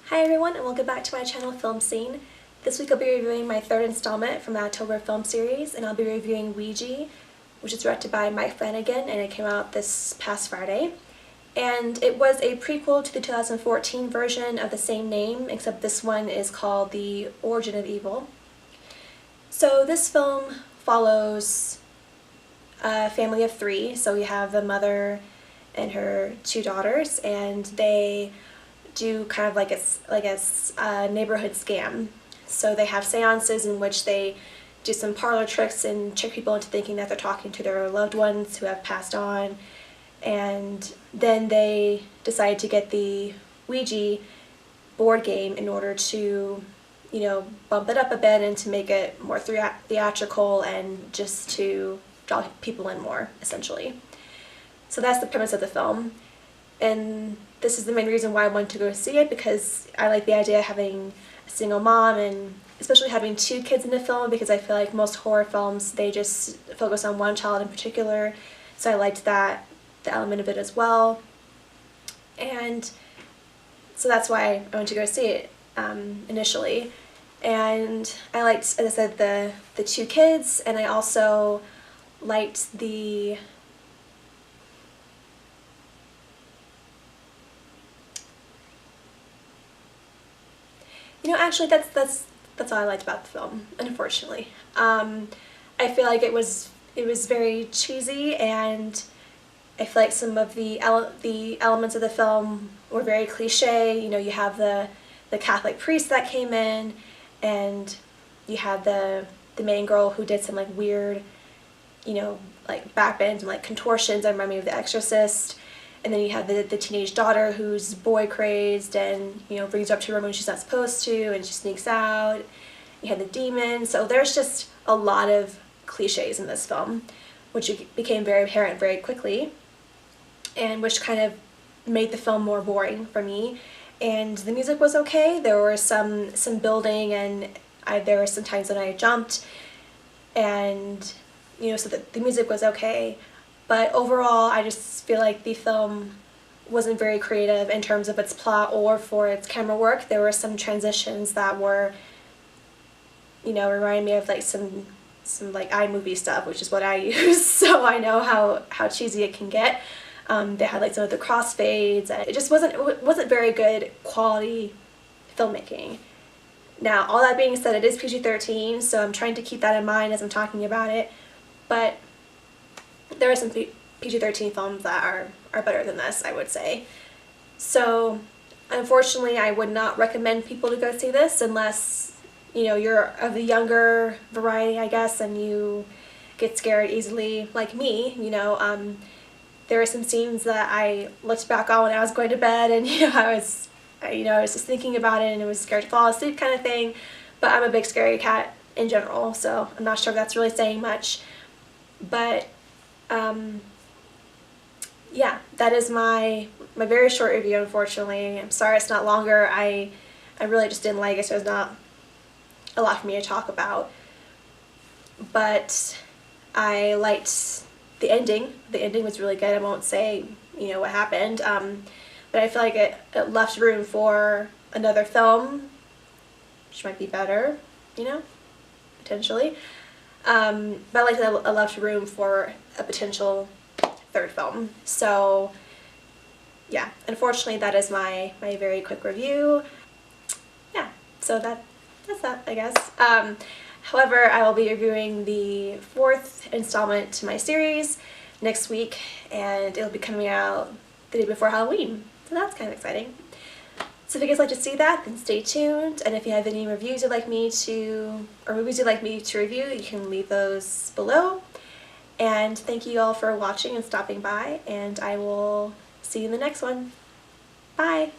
Hi everyone, and welcome back to my channel, Film Scene. This week I'll be reviewing my third installment from the October film series, and I'll be reviewing Ouiji, which is directed by Mike Flanagan, and it came out this past Friday. And it was a prequel to the 2014 version of the same name, except this one is called The Origin of Evil. So this film follows a family of three, so we have the mother and her two daughters, and they do kind of like a neighborhood scam. So they have seances in which they do some parlor tricks and trick people into thinking that they're talking to their loved ones who have passed on, and then they decide to get the Ouija board game in order to, you know, bump it up a bit and to make it more theatrical and just to draw people in more, essentially. So that's the premise of the film. And this is the main reason why I wanted to go see it, because I like the idea of having a single mom, and especially having two kids in the film, because I feel like most horror films, they just focus on one child in particular. So I liked the element of it as well. And so that's why I went to go see it initially. And I liked, as I said, the two kids, and I also liked the actually, that's all I liked about the film, unfortunately. I feel like it was very cheesy, and I feel like some of the elements of the film were very cliche. You know, you have the Catholic priest that came in, and you had the main girl who did some like weird, you know, like backbends and like contortions that remind me of The Exorcist. And then you have the teenage daughter who's boy crazed and, you know, brings her up to her room when she's not supposed to, and she sneaks out. You have the demon. So there's just a lot of cliches in this film, which became very apparent very quickly, and which kind of made the film more boring for me. And the music was okay. There were some building, and there were some times when I jumped, and, you know, so the music was okay. But overall, I just feel like the film wasn't very creative in terms of its plot or for its camera work. There were some transitions that were, you know, reminding me of like some like iMovie stuff, which is what I use, so I know how cheesy it can get. They had like some of the crossfades, and it just wasn't very good quality filmmaking. Now, all that being said, it is PG-13, so I'm trying to keep that in mind as I'm talking about it, but there are some PG-13 films that are better than this, I would say. So, unfortunately, I would not recommend people to go see this unless, you know, you're of the younger variety, I guess, and you get scared easily, like me. You know, there are some scenes that I looked back on when I was going to bed, and, you know, I was just thinking about it, and it was scared to fall asleep kind of thing. But I'm a big scaredy cat in general, so I'm not sure if that's really saying much. But yeah, that is my very short review, unfortunately. I'm sorry it's not longer. I really just didn't like it, so there's not a lot for me to talk about. But I liked the ending. The ending was really good. I won't say, you know, what happened, but I feel like it left room for another film, which might be better, you know, potentially. But I like that it left room for a potential third film. So yeah, unfortunately that is my very quick review. Yeah, so that's that, I guess. However, I will be reviewing the fourth installment to my series next week, and it'll be coming out the day before Halloween, so that's kind of exciting. So if you guys like to see that, then stay tuned, and if you have any reviews you'd like me to, or movies you'd like me to review, you can leave those below. And thank you all for watching and stopping by, and I will see you in the next one. Bye!